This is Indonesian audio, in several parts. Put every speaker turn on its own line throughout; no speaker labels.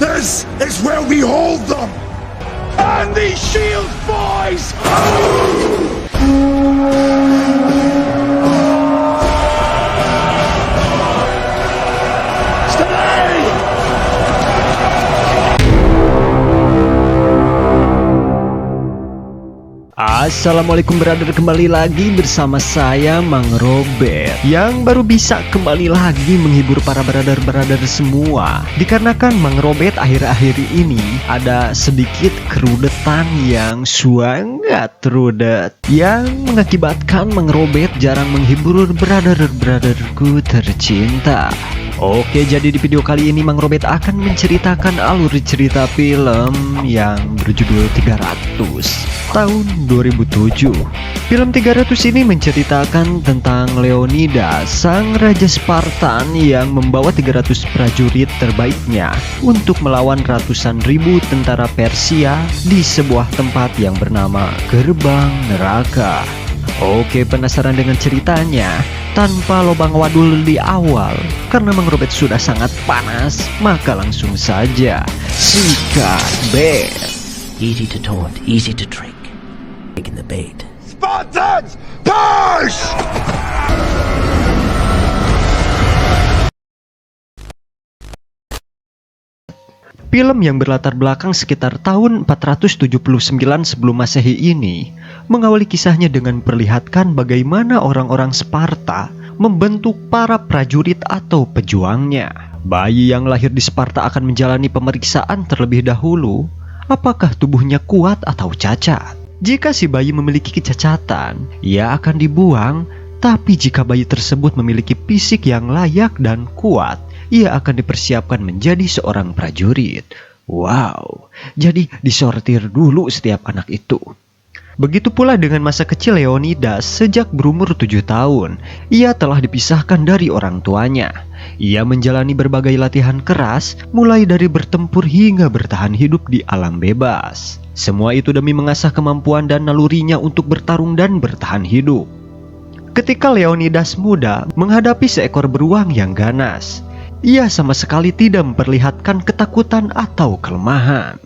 This is where we hold them! And these shields, boys!
Assalamualaikum brother, kembali lagi bersama saya Mang Robert yang baru bisa kembali lagi menghibur para brother-brother semua. Dikarenakan Mang Robert akhir-akhir ini ada sedikit kerudetan yang sangat rudet yang mengakibatkan Mang Robert jarang menghibur brother-brotherku tercinta. Oke, jadi di video kali ini Mang Robert akan menceritakan alur cerita film yang berjudul 300 tahun 2007. Film 300 ini menceritakan tentang Leonidas, sang raja Spartan yang membawa 300 prajurit terbaiknya untuk melawan ratusan ribu tentara Persia di sebuah tempat yang bernama Gerbang Neraka. Oke, penasaran dengan ceritanya? Tanpa lobang wadul di awal, karena Mang Robert sudah sangat panas, maka langsung saja sikat bet.
Easy to taunt, easy to trick. Taking the bait.
Spartans, push!
Film yang berlatar belakang sekitar tahun 479 sebelum Masehi ini mengawali kisahnya dengan memperlihatkan bagaimana orang-orang Sparta membentuk para prajurit atau pejuangnya. Bayi yang lahir di Sparta akan menjalani pemeriksaan terlebih dahulu, apakah tubuhnya kuat atau cacat. Jika si bayi memiliki kecacatan, ia akan dibuang, tapi jika bayi tersebut memiliki fisik yang layak dan kuat, ia akan dipersiapkan menjadi seorang prajurit. Wow, jadi disortir dulu setiap anak itu. Begitu pula dengan masa kecil Leonidas. Sejak berumur 7 tahun, ia telah dipisahkan dari orang tuanya. Ia menjalani berbagai latihan keras, mulai dari bertempur hingga bertahan hidup di alam bebas. Semua itu demi mengasah kemampuan dan nalurinya untuk bertarung dan bertahan hidup. Ketika Leonidas muda menghadapi seekor beruang yang ganas, ia sama sekali tidak memperlihatkan ketakutan atau kelemahan.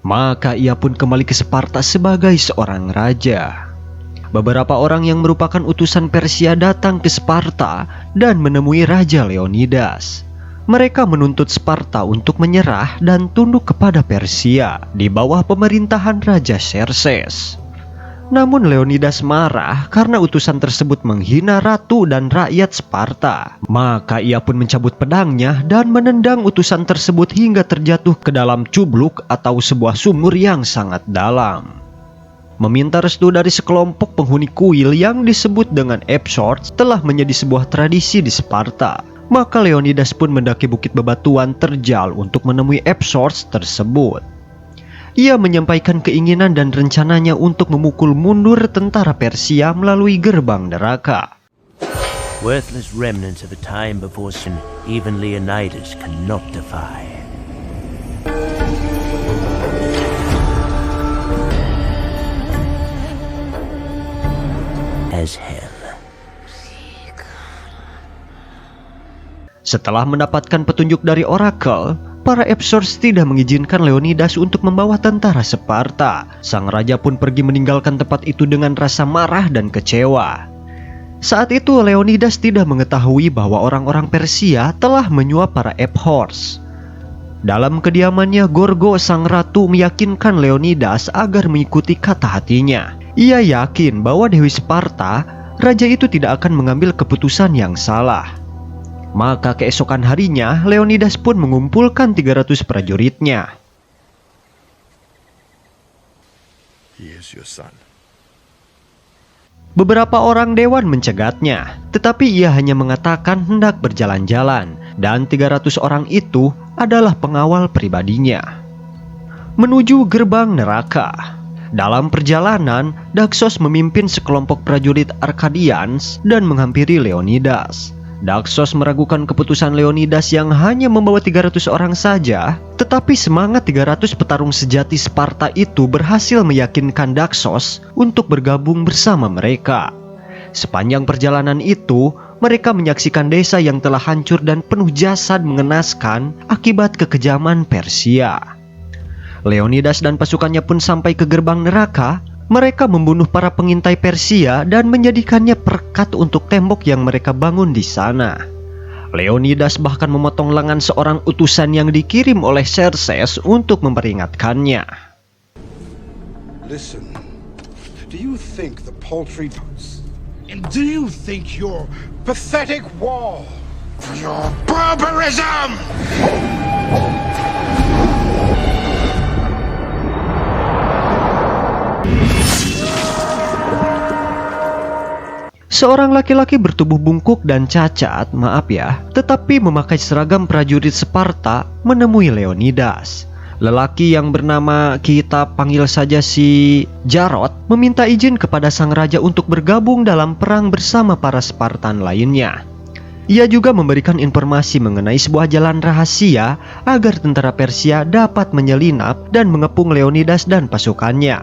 Maka ia pun kembali ke Sparta sebagai seorang raja. Beberapa orang yang merupakan utusan Persia datang ke Sparta dan menemui Raja Leonidas. Mereka menuntut Sparta untuk menyerah dan tunduk kepada Persia di bawah pemerintahan Raja Xerxes. Namun Leonidas marah karena utusan tersebut menghina ratu dan rakyat Sparta. Maka ia pun mencabut pedangnya dan menendang utusan tersebut hingga terjatuh ke dalam cubluk atau sebuah sumur yang sangat dalam. Meminta restu dari sekelompok penghuni kuil yang disebut dengan Epsorts telah menjadi sebuah tradisi di Sparta. Maka Leonidas pun mendaki bukit bebatuan terjal untuk menemui Epsorts tersebut. Ia menyampaikan keinginan dan rencananya untuk memukul mundur tentara Persia melalui Gerbang Neraka.
Worthless remnants of a time before sin, even Leonidas cannot defy. As hell.
Setelah mendapatkan petunjuk dari Oracle, para Epsorts tidak mengizinkan Leonidas untuk membawa tentara Sparta. Sang raja pun pergi meninggalkan tempat itu dengan rasa marah dan kecewa. Saat itu Leonidas tidak mengetahui bahwa orang-orang Persia telah menyuap para Ephors. Dalam kediamannya, Gorgo sang ratu meyakinkan Leonidas agar mengikuti kata hatinya. Ia yakin bahwa Dewi Sparta, raja itu tidak akan mengambil keputusan yang salah. Maka keesokan harinya, Leonidas pun mengumpulkan 300 prajuritnya.
He is your son.
Beberapa orang dewan mencegatnya, tetapi ia hanya mengatakan hendak berjalan-jalan, dan 300 orang itu adalah pengawal pribadinya. Menuju Gerbang Neraka. Dalam perjalanan, Daxos memimpin sekelompok prajurit Arkadians dan menghampiri Leonidas. Daxos meragukan keputusan Leonidas yang hanya membawa 300 orang saja, tetapi semangat 300 petarung sejati Sparta itu berhasil meyakinkan Daxos untuk bergabung bersama mereka. Sepanjang perjalanan itu, mereka menyaksikan desa yang telah hancur dan penuh jasad mengenaskan akibat kekejaman Persia. Leonidas dan pasukannya pun sampai ke gerbang neraka. Mereka membunuh para pengintai Persia dan menjadikannya perekat untuk tembok yang mereka bangun di sana. Leonidas bahkan memotong lengan seorang utusan yang dikirim oleh Xerxes untuk memperingatkannya.
Listen, do you think the paltry and do you think your pathetic war for your barbarism?
Seorang laki-laki bertubuh bungkuk dan cacat, tetapi memakai seragam prajurit Sparta menemui Leonidas. Lelaki yang bernama, kita panggil saja si Jarod, meminta izin kepada sang raja untuk bergabung dalam perang bersama para Spartan lainnya. Ia juga memberikan informasi mengenai sebuah jalan rahasia agar tentara Persia dapat menyelinap dan mengepung Leonidas dan pasukannya.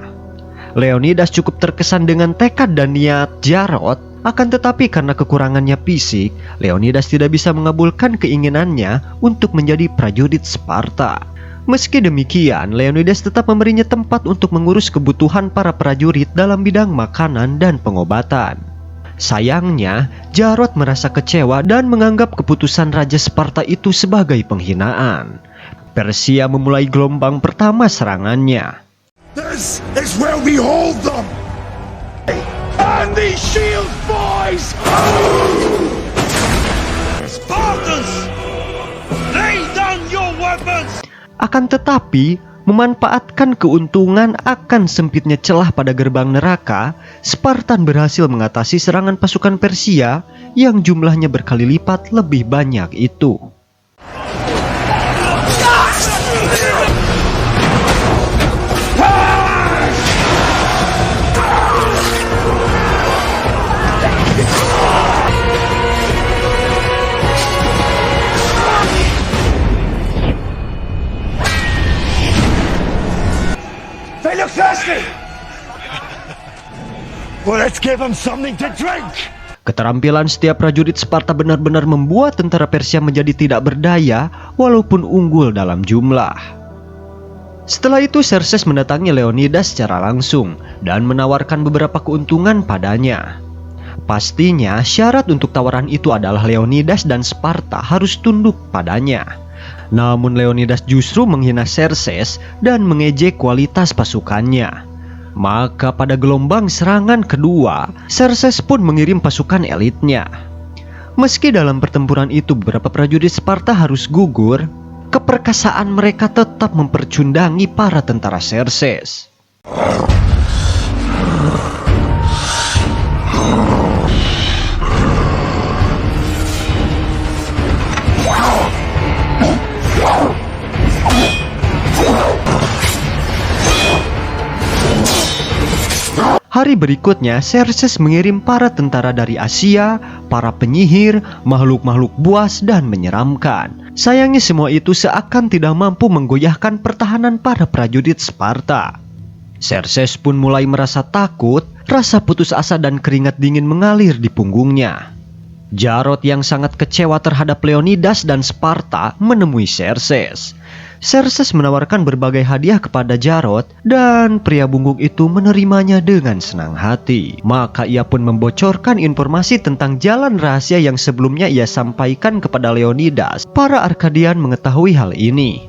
Leonidas cukup terkesan dengan tekad dan niat Jarod. Akan tetapi karena kekurangannya fisik, Leonidas tidak bisa mengabulkan keinginannya untuk menjadi prajurit Sparta. Meski demikian, Leonidas tetap memberinya tempat untuk mengurus kebutuhan para prajurit dalam bidang makanan dan pengobatan. Sayangnya, Jarod merasa kecewa dan menganggap keputusan Raja Sparta itu sebagai penghinaan. Persia memulai gelombang pertama serangannya.
This is where we hold them! And these shields, boys! Spartans! Lay down your weapons!
Akan tetapi, memanfaatkan keuntungan akan sempitnya celah pada gerbang neraka, Spartan berhasil mengatasi serangan pasukan Persia yang jumlahnya berkali lipat lebih banyak itu.
They look thirsty! Well, let's give them something to drink!
Keterampilan setiap prajurit Sparta benar-benar membuat tentara Persia menjadi tidak berdaya walaupun unggul dalam jumlah. Setelah itu Xerxes mendatangi Leonidas secara langsung dan menawarkan beberapa keuntungan padanya. Pastinya syarat untuk tawaran itu adalah Leonidas dan Sparta harus tunduk padanya. Namun Leonidas justru menghina Xerxes dan mengejek kualitas pasukannya. Maka pada gelombang serangan kedua, Xerxes pun mengirim pasukan elitnya. Meski dalam pertempuran itu beberapa prajurit Sparta harus gugur, keperkasaan mereka tetap mempercundangi para tentara Xerxes. Hari berikutnya, Xerxes mengirim para tentara dari Asia, para penyihir, makhluk-makhluk buas, dan menyeramkan. Sayangnya semua itu seakan tidak mampu menggoyahkan pertahanan para prajurit Sparta. Xerxes pun mulai merasa takut, rasa putus asa dan keringat dingin mengalir di punggungnya. Jarod yang sangat kecewa terhadap Leonidas dan Sparta menemui Xerxes. Xerxes menawarkan berbagai hadiah kepada Jarod dan pria bungkuk itu menerimanya dengan senang hati. Maka ia pun membocorkan informasi tentang jalan rahasia yang sebelumnya ia sampaikan kepada Leonidas. Para Arkadian mengetahui hal ini.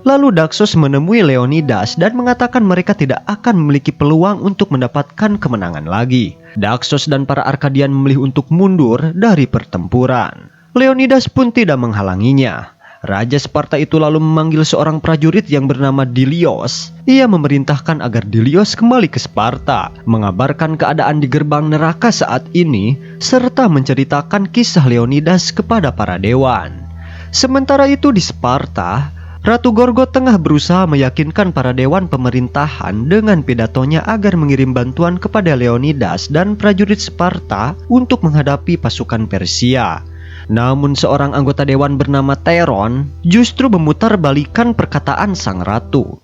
Lalu Daxos menemui Leonidas dan mengatakan mereka tidak akan memiliki peluang untuk mendapatkan kemenangan lagi. Daxos dan para Arkadian memilih untuk mundur dari pertempuran. Leonidas pun tidak menghalanginya. Raja Sparta itu lalu memanggil seorang prajurit yang bernama Dilios. Ia memerintahkan agar Dilios kembali ke Sparta, mengabarkan keadaan di gerbang neraka saat ini, serta menceritakan kisah Leonidas kepada para dewan. Sementara itu di Sparta, Ratu Gorgo tengah berusaha meyakinkan para dewan pemerintahan dengan pidatonya agar mengirim bantuan kepada Leonidas dan prajurit Sparta untuk menghadapi pasukan Persia. Namun seorang anggota dewan bernama Theron justru memutarbalikkan perkataan sang ratu.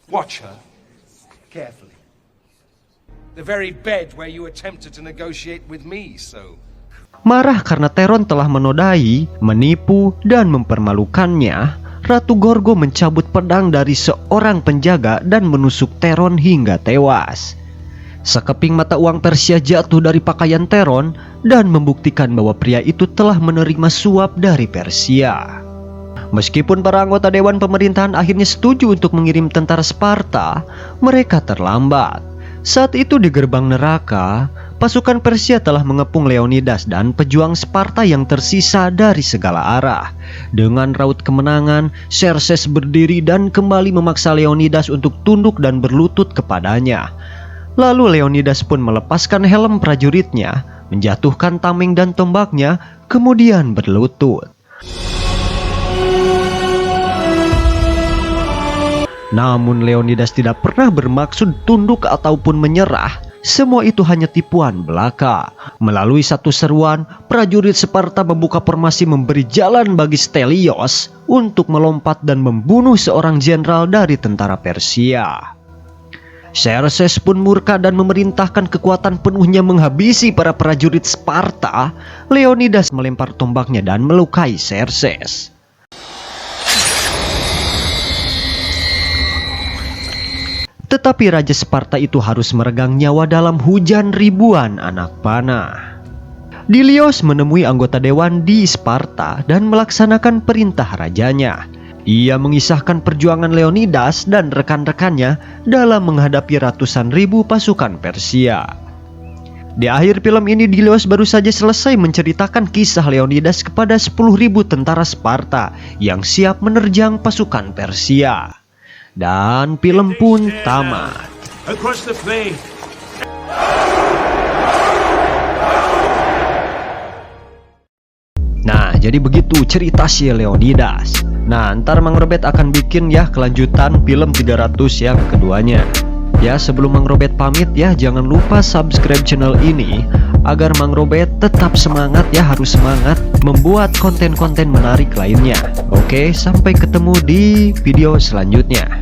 Watch her carefully.
The very bed where you attempted to negotiate with me, so...
Marah karena Theron telah menodai, menipu, dan mempermalukannya, Ratu Gorgo mencabut pedang dari seorang penjaga dan menusuk Theron hingga tewas. Sekeping mata uang Persia jatuh dari pakaian Theron dan membuktikan bahwa pria itu telah menerima suap dari Persia. Meskipun para anggota Dewan Pemerintahan akhirnya setuju untuk mengirim tentara Sparta, mereka terlambat. Saat itu di gerbang neraka, pasukan Persia telah mengepung Leonidas dan pejuang Sparta yang tersisa dari segala arah. Dengan raut kemenangan, Xerxes berdiri dan kembali memaksa Leonidas untuk tunduk dan berlutut kepadanya. Lalu Leonidas pun melepaskan helm prajuritnya, menjatuhkan tameng dan tombaknya, kemudian berlutut. Namun Leonidas tidak pernah bermaksud tunduk ataupun menyerah. Semua itu hanya tipuan belaka. Melalui satu seruan, prajurit Sparta membuka formasi memberi jalan bagi Stelios untuk melompat dan membunuh seorang jenderal dari tentara Persia. Xerxes pun murka dan memerintahkan kekuatan penuhnya menghabisi para prajurit Sparta. Leonidas melempar tombaknya dan melukai Xerxes. Tetapi Raja Sparta itu harus meregang nyawa dalam hujan ribuan anak panah. Dilios menemui anggota dewan di Sparta dan melaksanakan perintah rajanya. Ia mengisahkan perjuangan Leonidas dan rekan-rekannya dalam menghadapi ratusan ribu pasukan Persia. Di akhir film ini Dilios baru saja selesai menceritakan kisah Leonidas kepada 10.000 tentara Sparta yang siap menerjang pasukan Persia. Dan film pun tamat.
Across the plain.
Nah, jadi begitu cerita si Leonidas. Nah, ntar Mang Robert akan bikin ya kelanjutan film 300 yang keduanya. Ya, sebelum Mang Robert pamit ya, jangan lupa subscribe channel ini agar Mang Robert tetap semangat ya, harus semangat membuat konten-konten menarik lainnya. Oke, sampai ketemu di video selanjutnya.